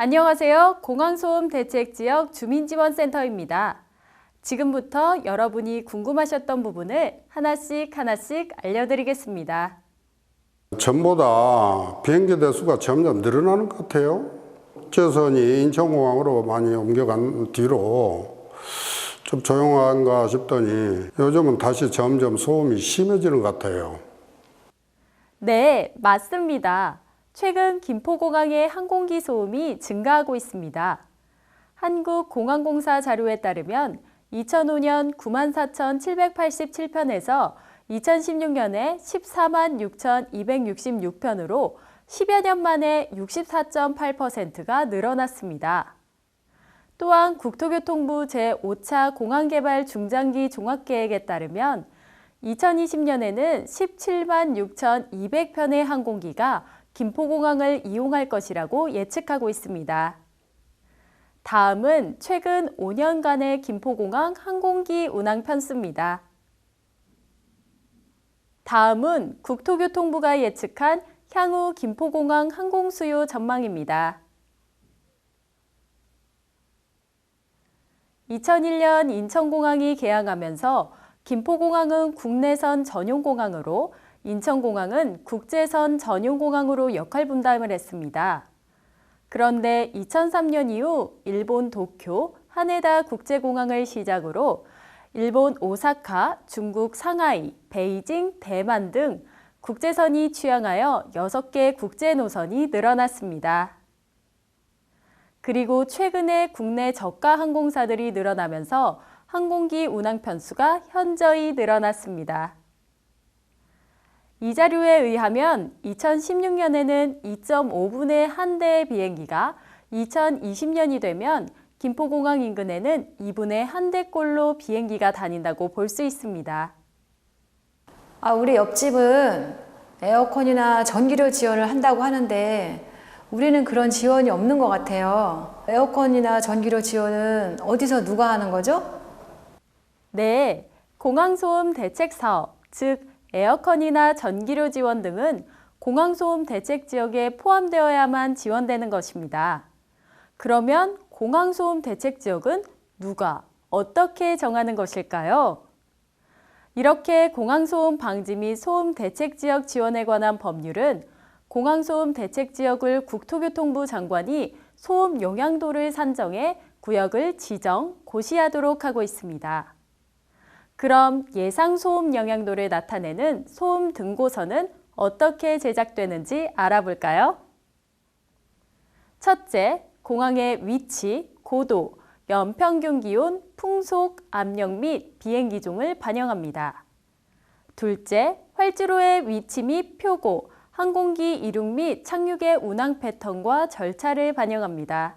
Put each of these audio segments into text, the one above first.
안녕하세요. 공항소음 대책지역 주민지원센터입니다. 지금부터 여러분이 궁금하셨던 부분을 하나씩 알려드리겠습니다. 전보다 비행기 대수가 점점 늘어나는 것 같아요. 국제선이 인천공항으로 많이 옮겨간 뒤로 좀 조용한가 싶더니 요즘은 다시 점점 소음이 심해지는 것 같아요. 네, 맞습니다. 최근 김포공항의 항공기 소음이 증가하고 있습니다. 한국공항공사 자료에 따르면 2005년 94,787편에서 2016년에 146,266편으로 10여 년 만에 64.8%가 늘어났습니다. 또한 국토교통부 제5차 공항개발 중장기 종합계획에 따르면 2020년에는 17만 6,200편의 항공기가 김포공항을 이용할 것이라고 예측하고 있습니다. 다음은 최근 5년간의 김포공항 항공기 운항 편수입니다. 다음은 국토교통부가 예측한 향후 김포공항 항공수요 전망입니다. 2001년 인천공항이 개항하면서 김포공항은 국내선 전용공항으로 인천공항은 국제선 전용공항으로 역할 분담을 했습니다. 그런데 2003년 이후 일본 도쿄, 하네다 국제공항을 시작으로 일본 오사카, 중국 상하이, 베이징, 대만 등 국제선이 취항하여 6개 국제 노선이 늘어났습니다. 그리고 최근에 국내 저가 항공사들이 늘어나면서 항공기 운항 편수가 현저히 늘어났습니다. 이 자료에 의하면 2016년에는 2.5분의 한 대의 비행기가 2020년이 되면 김포공항 인근에는 2분의 한 대꼴로 비행기가 다닌다고 볼 수 있습니다. 우리 옆집은 에어컨이나 전기료 지원을 한다고 하는데 우리는 그런 지원이 없는 것 같아요. 에어컨이나 전기료 지원은 어디서 누가 하는 거죠? 네, 공항소음 대책 사업, 즉 에어컨이나 전기료 지원 등은 공항소음 대책 지역에 포함되어야만 지원되는 것입니다. 그러면 공항소음 대책 지역은 누가, 어떻게 정하는 것일까요? 이렇게 공항소음 방지 및 소음 대책 지역 지원에 관한 법률은 공항소음 대책 지역을 국토교통부 장관이 소음 영향도를 산정해 구역을 지정, 고시하도록 하고 있습니다. 그럼 예상 소음 영향도를 나타내는 소음 등고서는 어떻게 제작되는지 알아볼까요? 첫째, 공항의 위치, 고도, 연평균 기온, 풍속, 압력 및 비행 기종을 반영합니다. 둘째, 활주로의 위치 및 표고, 항공기 이륙 및 착륙의 운항 패턴과 절차를 반영합니다.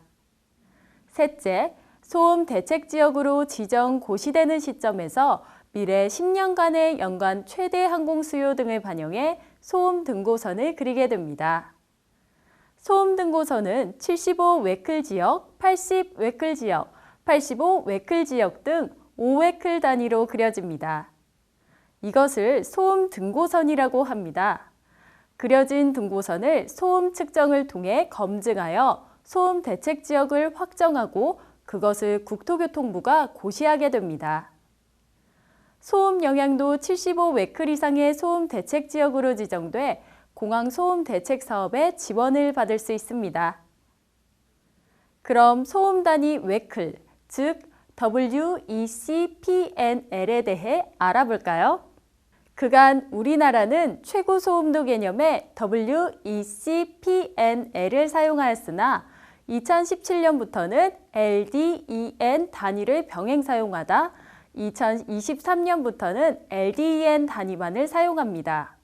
셋째, 소음 대책 지역으로 지정 고시되는 시점에서 미래 10년간의 연간 최대 항공 수요 등을 반영해 소음 등고선을 그리게 됩니다. 소음 등고선은 75 웨클 지역, 80 웨클 지역, 85 웨클 지역 등 5웨클 단위로 그려집니다. 이것을 소음 등고선이라고 합니다. 그려진 등고선을 소음 측정을 통해 검증하여 소음 대책 지역을 확정하고 그것을 국토교통부가 고시하게 됩니다. 소음 영향도 75 웨클 이상의 소음 대책 지역으로 지정돼 공항 소음 대책 사업에 지원을 받을 수 있습니다. 그럼 소음 단위 웨클, 즉 WECPNL에 대해 알아볼까요? 그간 우리나라는 최고 소음도 개념의 WECPNL을 사용하였으나 2017년부터는 LDEN 단위를 병행 사용하다 2023년부터는 LDEN 단위만을 사용합니다.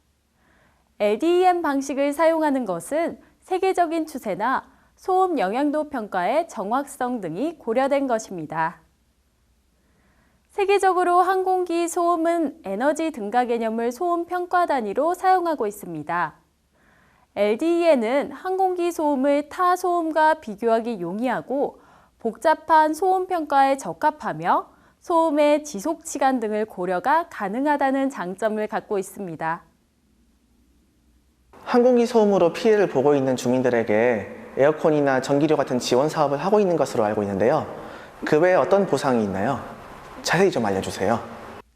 LDEN 방식을 사용하는 것은 세계적인 추세나 소음 영향도 평가의 정확성 등이 고려된 것입니다. 세계적으로 항공기 소음은 에너지 등가 개념을 소음 평가 단위로 사용하고 있습니다. LDEN은 항공기 소음을 타 소음과 비교하기 용이하고 복잡한 소음 평가에 적합하며 소음의 지속 시간 등을 고려가 가능하다는 장점을 갖고 있습니다. 항공기 소음으로 피해를 보고 있는 주민들에게 에어컨이나 전기료 같은 지원 사업을 하고 있는 것으로 알고 있는데요. 그 외에 어떤 보상이 있나요? 자세히 좀 알려주세요.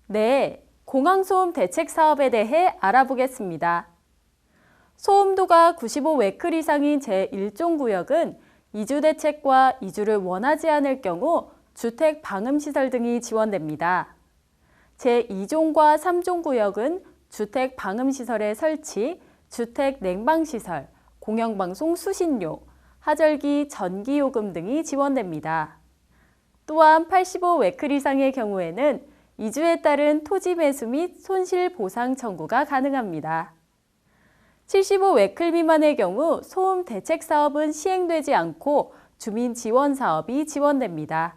네, 공항소음 대책 사업에 대해 알아보겠습니다. 소음도가 95웨클 이상인 제1종 구역은 이주 대책과 이주를 원하지 않을 경우 주택 방음시설 등이 지원됩니다. 제2종과 3종 구역은 주택 방음시설의 설치, 주택 냉방시설, 공영방송 수신료, 하절기 전기요금 등이 지원됩니다. 또한 85웨클 이상의 경우에는 이주에 따른 토지 매수 및 손실 보상 청구가 가능합니다. 75웨클 미만의 경우 소음 대책 사업은 시행되지 않고 주민 지원 사업이 지원됩니다.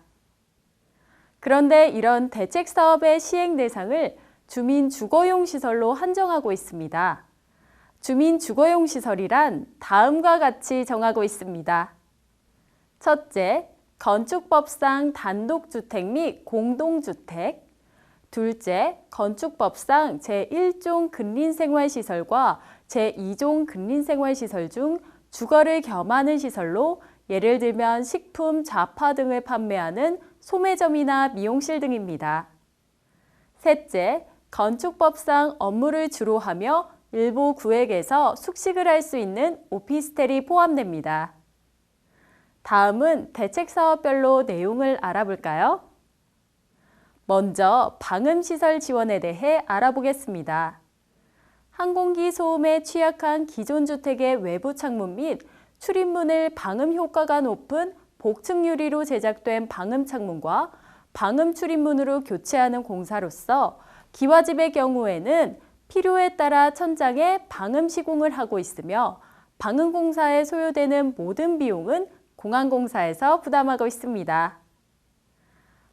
그런데 이런 대책 사업의 시행 대상을 주민 주거용 시설로 한정하고 있습니다. 주민 주거용 시설이란 다음과 같이 정하고 있습니다. 첫째, 건축법상 단독주택 및 공동주택. 둘째, 건축법상 제1종 근린생활시설과 제2종 근린생활시설 중 주거를 겸하는 시설로 예를 들면 식품, 잡화 등을 판매하는 소매점이나 미용실 등입니다. 셋째, 건축법상 업무를 주로 하며 일부 구획에서 숙식을 할 수 있는 오피스텔이 포함됩니다. 다음은 대책 사업별로 내용을 알아볼까요? 먼저 방음시설 지원에 대해 알아보겠습니다. 항공기 소음에 취약한 기존 주택의 외부 창문 및 출입문을 방음 효과가 높은 복층 유리로 제작된 방음 창문과 방음 출입문으로 교체하는 공사로서 기와집의 경우에는 필요에 따라 천장에 방음 시공을 하고 있으며 방음 공사에 소요되는 모든 비용은 공항공사에서 부담하고 있습니다.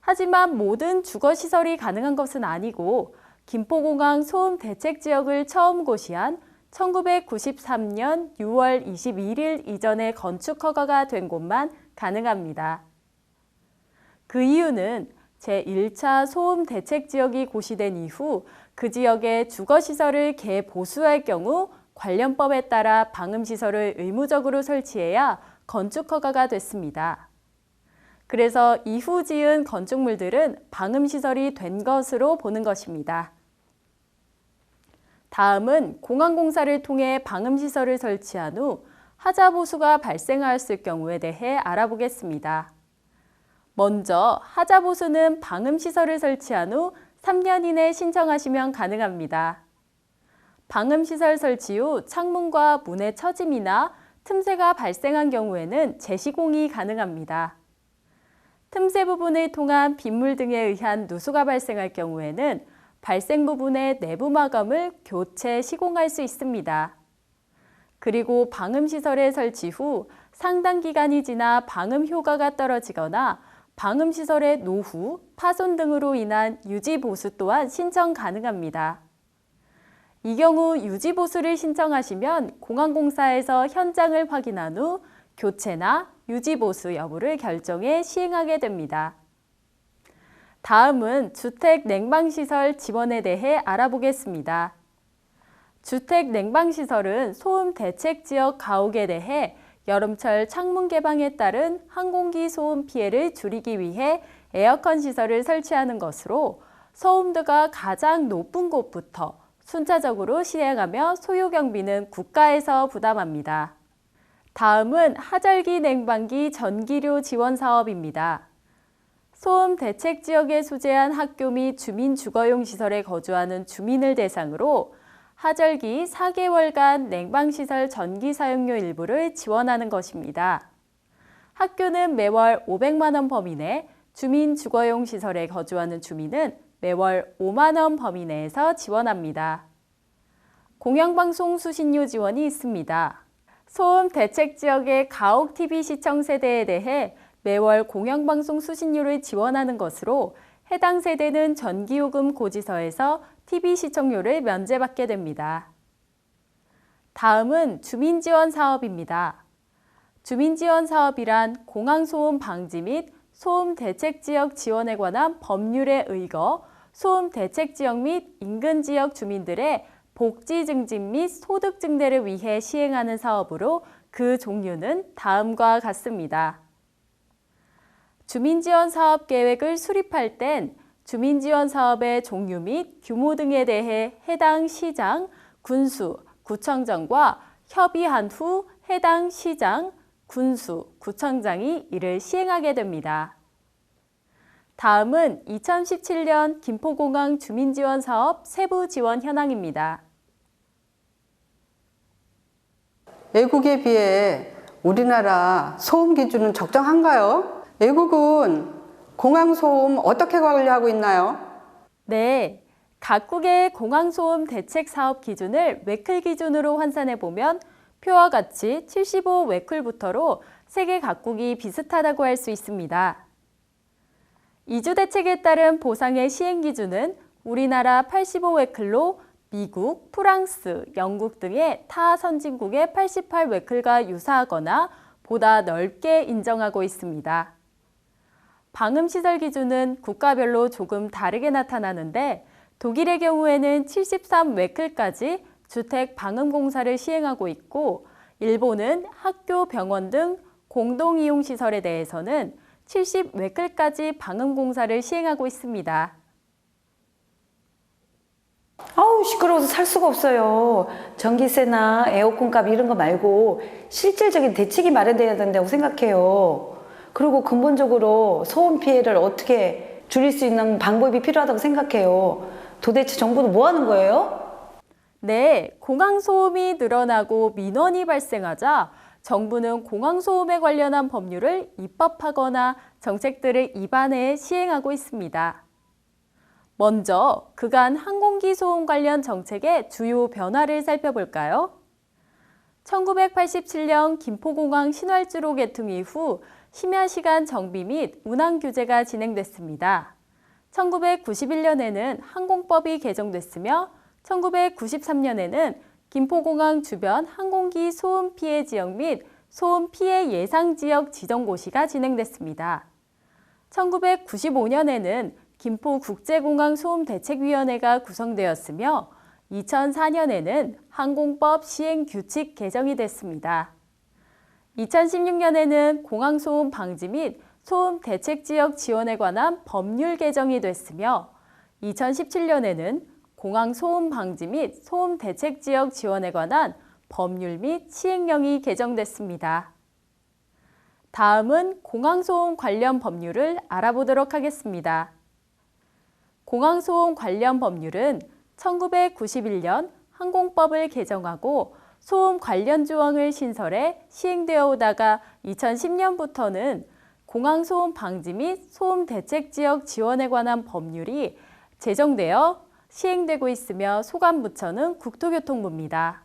하지만 모든 주거시설이 가능한 것은 아니고 김포공항 소음 대책 지역을 처음 고시한 1993년 6월 21일 이전에 건축 허가가 된 곳만 가능합니다. 그 이유는 제1차 소음 대책 지역이 고시된 이후 그 지역에 주거시설을 개보수할 경우 관련법에 따라 방음시설을 의무적으로 설치해야 건축 허가가 됐습니다. 그래서 이후 지은 건축물들은 방음시설이 된 것으로 보는 것입니다. 다음은 공항공사를 통해 방음시설을 설치한 후 하자보수가 발생하였을 경우에 대해 알아보겠습니다. 먼저 하자보수는 방음시설을 설치한 후 3년 이내 신청하시면 가능합니다. 방음시설 설치 후 창문과 문의 처짐이나 틈새가 발생한 경우에는 재시공이 가능합니다. 틈새 부분을 통한 빗물 등에 의한 누수가 발생할 경우에는 발생 부분의 내부 마감을 교체 시공할 수 있습니다. 그리고 방음시설의 설치 후 상당 기간이 지나 방음 효과가 떨어지거나 방음시설의 노후, 파손 등으로 인한 유지보수 또한 신청 가능합니다. 이 경우 유지보수를 신청하시면 공항공사에서 현장을 확인한 후 교체나 유지보수 여부를 결정해 시행하게 됩니다. 다음은 주택 냉방시설 지원에 대해 알아보겠습니다. 주택 냉방시설은 소음 대책 지역 가옥에 대해 여름철 창문 개방에 따른 항공기 소음 피해를 줄이기 위해 에어컨 시설을 설치하는 것으로 소음도가 가장 높은 곳부터 순차적으로 시행하며 소요 경비는 국가에서 부담합니다. 다음은 하절기 냉방기 전기료 지원 사업입니다. 소음 대책 지역에 소재한 학교 및 주민 주거용 시설에 거주하는 주민을 대상으로 하절기 4개월간 냉방시설 전기 사용료 일부를 지원하는 것입니다. 학교는 매월 500만 원 범위 내, 주민 주거용 시설에 거주하는 주민은 매월 5만 원 범위 내에서 지원합니다. 공영방송 수신료 지원이 있습니다. 소음 대책 지역의 가옥 TV 시청 세대에 대해 매월 공영방송 수신료를 지원하는 것으로 해당 세대는 전기요금 고지서에서 TV 시청료를 면제받게 됩니다. 다음은 주민지원 사업입니다. 주민지원 사업이란 공항소음 방지 및 소음 대책 지역 지원에 관한 법률에 의거 소음 대책 지역 및 인근 지역 주민들의 복지 증진 및 소득 증대를 위해 시행하는 사업으로 그 종류는 다음과 같습니다. 주민지원 사업 계획을 수립할 땐 주민지원 사업의 종류 및 규모 등에 대해 해당 시장, 군수, 구청장과 협의한 후 해당 시장, 군수, 구청장이 이를 시행하게 됩니다. 다음은 2017년 김포공항 주민지원 사업 세부 지원 현황입니다. 외국에 비해 우리나라 소음 기준은 적정한가요? 외국은 공항 소음 어떻게 관리하고 있나요? 네, 각국의 공항소음 대책 사업 기준을 웨클 기준으로 환산해 보면 표와 같이 75 웨클부터로 세계 각국이 비슷하다고 할 수 있습니다. 이주 대책에 따른 보상의 시행 기준은 우리나라 85 웨클로 미국, 프랑스, 영국 등의 타 선진국의 88 웨클과 유사하거나 보다 넓게 인정하고 있습니다. 방음시설 기준은 국가별로 조금 다르게 나타나는데 독일의 경우에는 73 웨클까지 주택 방음공사를 시행하고 있고 일본은 학교, 병원 등 공동이용시설에 대해서는 70 웨클까지 방음공사를 시행하고 있습니다. 아우 시끄러워서 살 수가 없어요. 전기세나 에어컨값 이런 거 말고 실질적인 대책이 마련돼야 된다고 생각해요. 그리고 근본적으로 소음 피해를 어떻게 줄일 수 있는 방법이 필요하다고 생각해요. 도대체 정부는 뭐 하는 거예요? 네, 공항소음이 늘어나고 민원이 발생하자 정부는 공항소음에 관련한 법률을 입법하거나 정책들을 입안해 시행하고 있습니다. 먼저 그간 항공기 소음 관련 정책의 주요 변화를 살펴볼까요? 1987년 김포공항 신활주로 개통 이후 심야시간 정비 및 운항 규제가 진행됐습니다. 1991년에는 항공법이 개정됐으며 1993년에는 김포공항 주변 항공기 소음 피해 지역 및 소음 피해 예상 지역 지정고시가 진행됐습니다. 1995년에는 김포국제공항 소음대책위원회가 구성되었으며 2004년에는 항공법 시행 규칙 개정이 됐습니다. 2016년에는 공항소음 방지 및 소음 대책지역 지원에 관한 법률 개정이 됐으며 2017년에는 공항 소음 방지 및 소음 대책지역 지원에 관한 법률 및 시행령이 개정됐습니다. 다음은 공항소음 관련 법률을 알아보도록 하겠습니다. 공항소음 관련 법률은 1991년 항공법을 개정하고 소음 관련 조항을 신설해 시행되어 오다가 2010년부터는 공항소음 방지 및 소음 대책지역 지원에 관한 법률이 제정되어 시행되고 있으며 소관부처는 국토교통부입니다.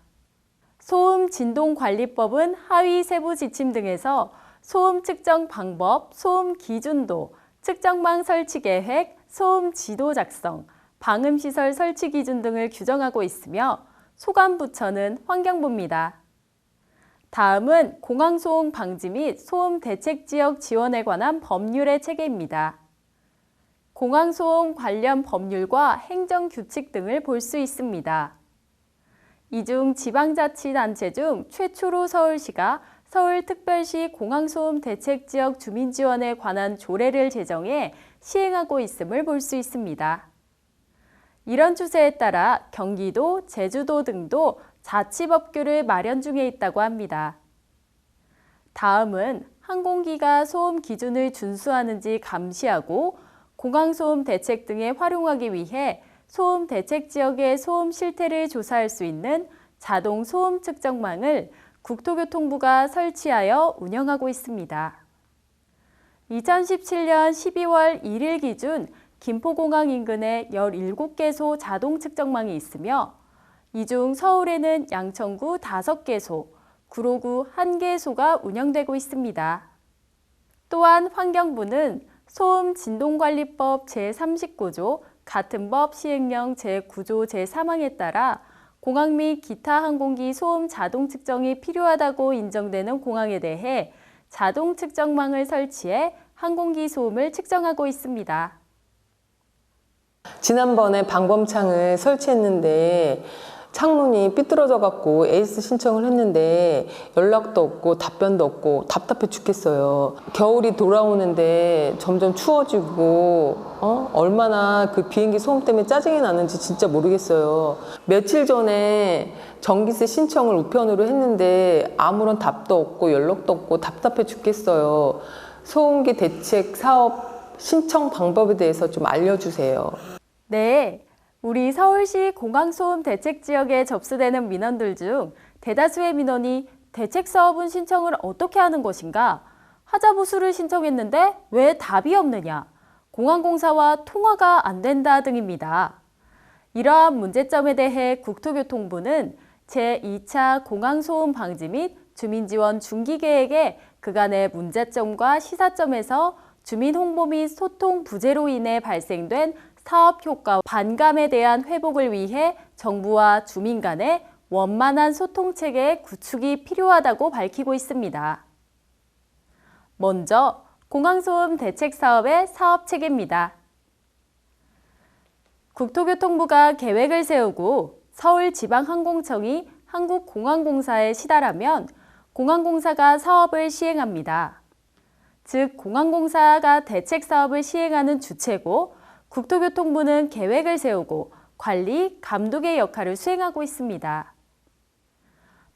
소음진동관리법은 하위 세부 지침 등에서 소음 측정 방법, 소음 기준도, 측정망 설치 계획, 소음 지도 작성, 방음시설 설치 기준 등을 규정하고 있으며 소관부처는 환경부입니다. 다음은 공항소음 방지 및 소음 대책지역 지원에 관한 법률의 체계입니다. 공항소음 관련 법률과 행정규칙 등을 볼 수 있습니다. 이 중 지방자치단체 중 최초로 서울시가 서울특별시 공항소음 대책지역 주민지원에 관한 조례를 제정해 시행하고 있음을 볼 수 있습니다. 이런 추세에 따라 경기도, 제주도 등도 자치법규를 마련 중에 있다고 합니다. 다음은 항공기가 소음 기준을 준수하는지 감시하고 공항소음 대책 등에 활용하기 위해 소음 대책 지역의 소음 실태를 조사할 수 있는 자동 소음 측정망을 국토교통부가 설치하여 운영하고 있습니다. 2017년 12월 1일 기준 김포공항 인근에 17개소 자동 측정망이 있으며 이 중 서울에는 양천구 5개소, 구로구 1개소가 운영되고 있습니다. 또한 환경부는 소음진동관리법 제39조, 같은 법 시행령 제9조 제3항에 따라 공항 및 기타 항공기 소음 자동 측정이 필요하다고 인정되는 공항에 대해 자동 측정망을 설치해 항공기 소음을 측정하고 있습니다. 지난번에 방범창을 설치했는데 창문이 삐뚤어져 갖고 에이스 신청을 했는데 연락도 없고 답변도 없고 답답해 죽겠어요. 겨울이 돌아오는데 점점 추워지고 얼마나 그 비행기 소음 때문에 짜증이 나는지 진짜 모르겠어요. 며칠 전에 전기세 신청을 우편으로 했는데 아무런 답도 없고 연락도 없고 답답해 죽겠어요. 소음기 대책 사업 신청 방법에 대해서 좀 알려주세요. 네, 우리 서울시 공항소음 대책 지역에 접수되는 민원들 중 대다수의 민원이 대책 사업은 신청을 어떻게 하는 것인가? 하자보수를 신청했는데 왜 답이 없느냐? 공항공사와 통화가 안 된다 등입니다. 이러한 문제점에 대해 국토교통부는 제2차 공항소음 방지 및 주민지원 중기계획에 그간의 문제점과 시사점에서 주민 홍보 및 소통 부재로 인해 발생된 사업 효과 반감에 대한 회복을 위해 정부와 주민 간의 원만한 소통 체계 구축이 필요하다고 밝히고 있습니다. 먼저 공항소음 대책 사업의 사업 체계입니다. 국토교통부가 계획을 세우고 서울지방항공청이 한국공항공사에 시달하면 공항공사가 사업을 시행합니다. 즉, 공항공사가 대책 사업을 시행하는 주체고 국토교통부는 계획을 세우고 관리, 감독의 역할을 수행하고 있습니다.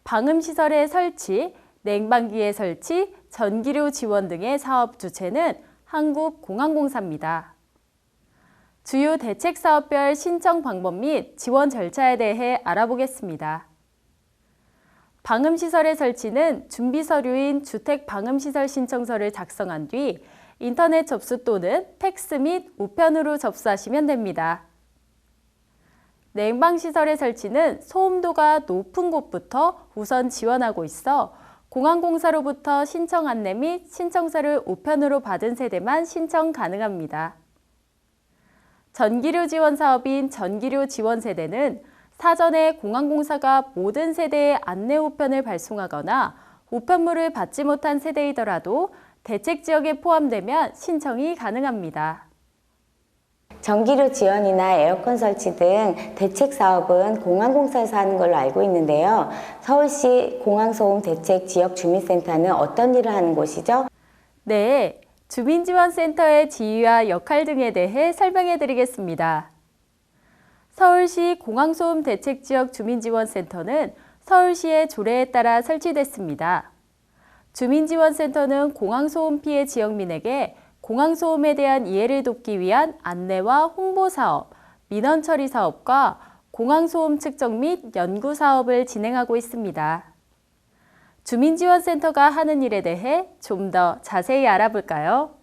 방음시설의 설치, 냉방기의 설치, 전기료 지원 등의 사업 주체는 한국공항공사입니다. 주요 대책 사업별 신청 방법 및 지원 절차에 대해 알아보겠습니다. 방음시설의 설치는 준비 서류인 주택방음시설 신청서를 작성한 뒤 인터넷 접수 또는 팩스 및 우편으로 접수하시면 됩니다. 냉방시설의 설치는 소음도가 높은 곳부터 우선 지원하고 있어 공항공사로부터 신청 안내 및 신청서를 우편으로 받은 세대만 신청 가능합니다. 전기료 지원 사업인 전기료 지원 세대는 사전에 공항공사가 모든 세대에 안내 우편을 발송하거나 우편물을 받지 못한 세대이더라도 대책 지역에 포함되면 신청이 가능합니다. 전기료 지원이나 에어컨 설치 등 대책 사업은 공항공사에서 하는 걸로 알고 있는데요. 서울시 공항소음 대책 지역 주민센터는 어떤 일을 하는 곳이죠? 네, 주민지원센터의 지위와 역할 등에 대해 설명해 드리겠습니다. 서울시 공항소음 대책지역 주민지원센터는 서울시의 조례에 따라 설치됐습니다. 주민지원센터는 공항소음 피해 지역민에게 공항소음에 대한 이해를 돕기 위한 안내와 홍보사업, 민원 처리 사업과 공항소음 측정 및 연구 사업을 진행하고 있습니다. 주민지원센터가 하는 일에 대해 좀 더 자세히 알아볼까요?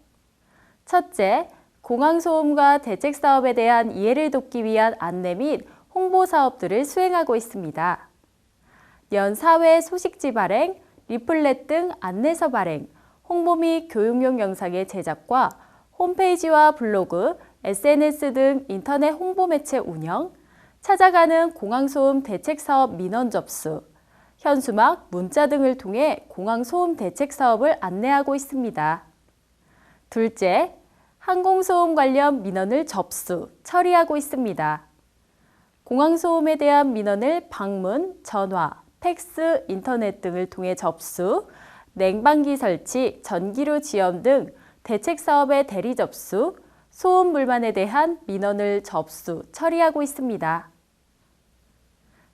첫째, 공항소음과 대책 사업에 대한 이해를 돕기 위한 안내 및 홍보 사업들을 수행하고 있습니다. 연 4회 소식지 발행, 리플렛 등 안내서 발행, 홍보 및 교육용 영상의 제작과 홈페이지와 블로그, SNS 등 인터넷 홍보 매체 운영, 찾아가는 공항소음 대책 사업 민원 접수, 현수막, 문자 등을 통해 공항소음 대책 사업을 안내하고 있습니다. 둘째, 항공소음 관련 민원을 접수, 처리하고 있습니다. 공항소음에 대한 민원을 방문, 전화, 팩스, 인터넷 등을 통해 접수, 냉방기 설치, 전기료 지원 등 대책 사업의 대리 접수, 소음 불만에 대한 민원을 접수, 처리하고 있습니다.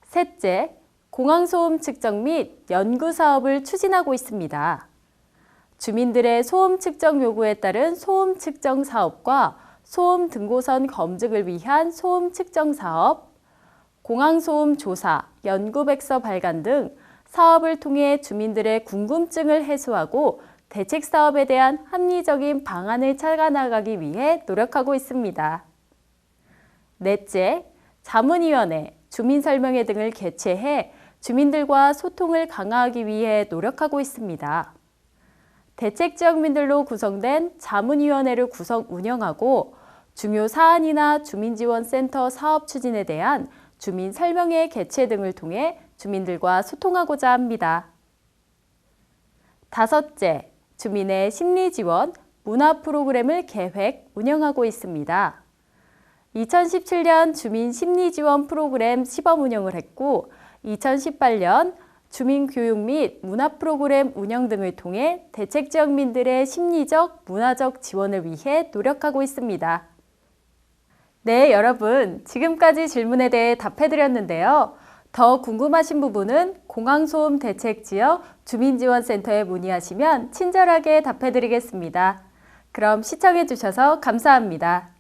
셋째, 공항소음 측정 및 연구 사업을 추진하고 있습니다. 주민들의 소음 측정 요구에 따른 소음 측정 사업과 소음 등고선 검증을 위한 소음 측정 사업, 공항소음 조사, 연구백서 발간 등 사업을 통해 주민들의 궁금증을 해소하고 대책 사업에 대한 합리적인 방안을 찾아나가기 위해 노력하고 있습니다. 넷째, 자문위원회, 주민설명회 등을 개최해 주민들과 소통을 강화하기 위해 노력하고 있습니다. 대책 지역민들로 구성된 자문위원회를 운영하고 중요 사안이나 주민지원센터 사업 추진에 대한 주민설명회 개최 등을 통해 주민들과 소통하고자 합니다. 다섯째, 주민의 심리지원, 문화 프로그램을 계획, 운영하고 있습니다. 2017년 주민 심리 지원 프로그램 시범 운영을 했고 2018년 주민 교육 및 문화 프로그램 운영 등을 통해 대책 지역민들의 심리적, 문화적 지원을 위해 노력하고 있습니다. 네, 여러분. 지금까지 질문에 대해 답해드렸는데요. 더 궁금하신 부분은 공항소음 대책지역 주민지원센터에 문의하시면 친절하게 답해드리겠습니다. 그럼 시청해주셔서 감사합니다.